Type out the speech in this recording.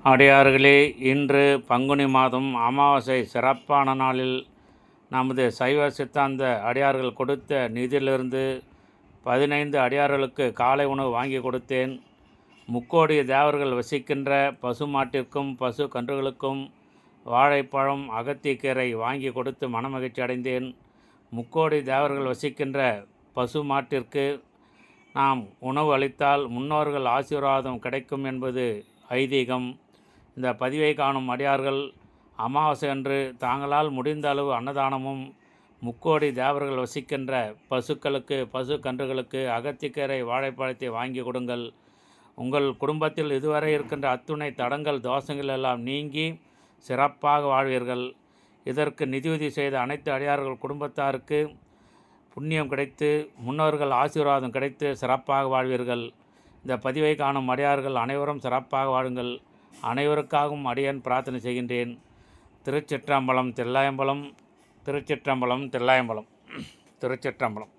அடியார்களே, இன்று பங்குனி மாதம் அமாவாசை சிறப்பான நாளில் நமது சைவ சித்தாந்த அடியார்கள் கொடுத்த நிதியிலிருந்து 15 அடியார்களுக்கு காலை உணவு வாங்கி கொடுத்தேன். முக்கோடி தேவர்கள் வசிக்கின்ற பசுமாட்டிற்கும் பசு கன்றுகளுக்கும் வாழைப்பழம் அகத்திக்கீரை வாங்கி கொடுத்து மனமகிழ்ச்சி அடைந்தேன். முக்கோடி தேவர்கள் வசிக்கின்ற பசு மாட்டிற்கு நாம் உணவு அளித்தால் முன்னோர்கள் ஆசீர்வாதம் கிடைக்கும் என்பது ஐதீகம். இந்த பதிவை காணும் அடியார்கள் அமாவாசை அன்று தாங்களால் முடிந்த அளவு அன்னதானமும் முக்கோடி தேவர்கள் வசிக்கின்ற பசுக்களுக்கு பசு கன்றுகளுக்கு அகத்திக்கீரை வாழைப்பழத்தை வாங்கி கொடுங்கள். உங்கள் குடும்பத்தில் இதுவரை இருக்கின்ற அத்துணை தடங்கள் தோஷங்கள் எல்லாம் நீங்கி சிறப்பாக வாழ்வீர்கள். இதற்கு நிதியுதவி செய்த அனைத்து அடியார்கள் குடும்பத்தாருக்கு புண்ணியம் கிடைத்து முன்னோர்கள் ஆசீர்வாதம் கிடைத்து சிறப்பாக வாழ்வீர்கள். இந்த பதிவை காணும் அடியார்கள் அனைவரும் சிறப்பாக வாழுங்கள். அனைவருக்காகவும் அடியேன் பிரார்த்தனை செய்கின்றேன். திருச்சிற்றம்பலம் தில்லையம்பலம், திருச்சிற்றம்பலம் தில்லையம்பலம், திருச்சிற்றம்பலம்.